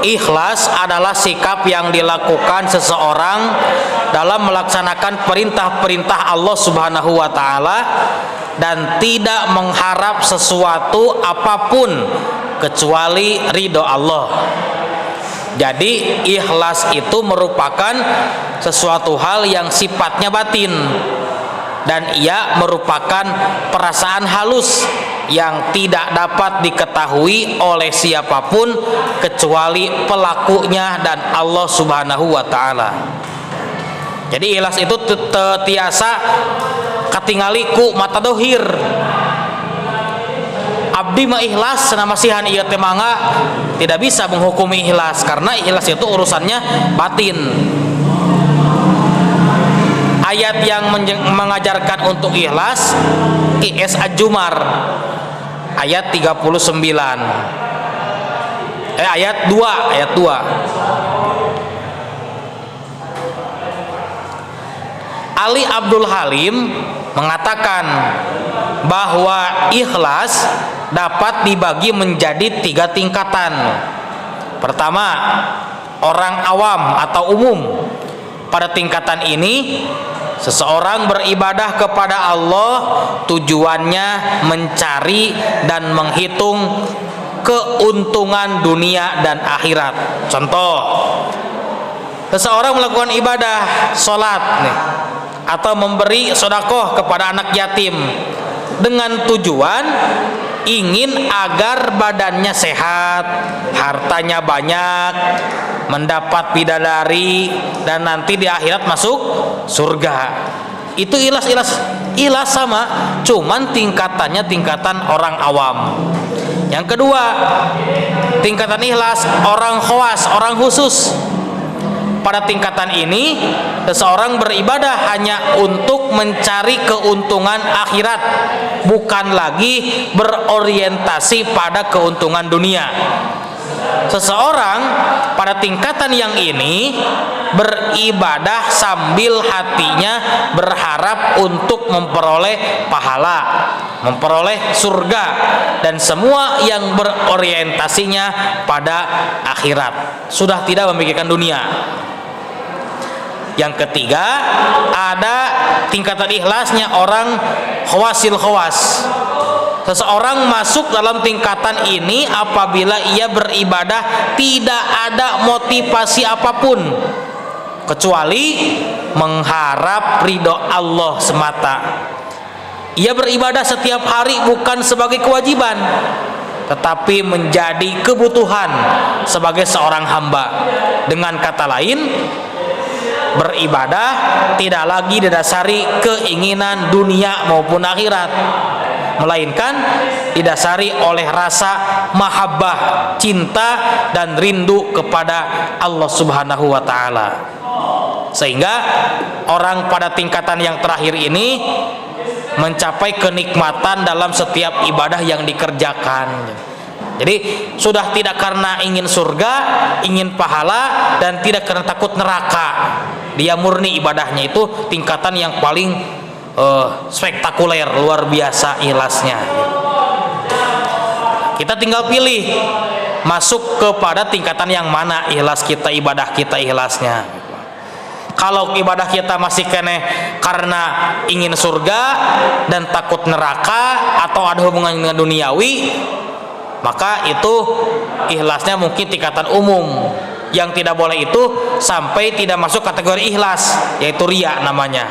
ikhlas adalah sikap yang dilakukan seseorang dalam melaksanakan perintah-perintah Allah Subhanahu wa taala dan tidak mengharap sesuatu apapun kecuali ridho Allah. Jadi ikhlas itu merupakan sesuatu hal yang sifatnya batin, dan ia merupakan perasaan halus yang tidak dapat diketahui oleh siapapun kecuali pelakunya dan Allah Subhanahu wa taala. Jadi ikhlas itu tiasa katingali ku mata dohir. Abdi mah ikhlas senama sihan ieu teh mangga tidak bisa menghukumi ikhlas karena ikhlas itu urusannya batin. Ayat yang mengajarkan untuk ikhlas IS Ad-Zumar ayat 39 ayat 2 Ali Abdul Halim mengatakan bahwa ikhlas dapat dibagi menjadi 3 tingkatan. Pertama, orang awam atau umum. Pada tingkatan ini seseorang beribadah kepada Allah tujuannya mencari dan menghitung keuntungan dunia dan akhirat. Contoh, seseorang melakukan ibadah sholat nih, atau memberi sedekah kepada anak yatim dengan tujuan ingin agar badannya sehat, hartanya banyak, mendapat bidadari, dan nanti di akhirat masuk surga. Itu ikhlas sama, cuman tingkatannya tingkatan orang awam. Yang kedua, tingkatan ikhlas orang khawas, orang khusus. Pada tingkatan ini seseorang beribadah hanya untuk mencari keuntungan akhirat, bukan lagi berorientasi pada keuntungan dunia. Seseorang pada tingkatan yang ini beribadah sambil hatinya berharap untuk memperoleh pahala, memperoleh surga, dan semua yang berorientasinya pada akhirat, sudah tidak memikirkan dunia. Yang ketiga, ada tingkatan ikhlasnya orang khawasil khawas. Seseorang masuk dalam tingkatan ini apabila ia beribadah tidak ada motivasi apapun kecuali mengharap ridho Allah semata. Ia beribadah setiap hari bukan sebagai kewajiban, tetapi menjadi kebutuhan sebagai seorang hamba. Dengan kata lain, beribadah tidak lagi didasari keinginan dunia maupun akhirat, melainkan didasari oleh rasa mahabbah, cinta dan rindu kepada Allah Subhanahu wa taala. Sehingga orang pada tingkatan yang terakhir ini mencapai kenikmatan dalam setiap ibadah yang dikerjakan. Jadi sudah tidak karena ingin surga, ingin pahala, dan tidak karena takut neraka. Dia murni ibadahnya, itu tingkatan yang paling spektakuler, luar biasa ikhlasnya. Kita tinggal pilih masuk kepada tingkatan yang mana ikhlas kita, ibadah kita ikhlasnya. Kalau ibadah kita masih kene karena ingin surga dan takut neraka atau ada hubungan dengan duniawi, maka itu ikhlasnya mungkin tingkatan umum. Yang tidak boleh itu sampai tidak masuk kategori ikhlas, yaitu riya namanya.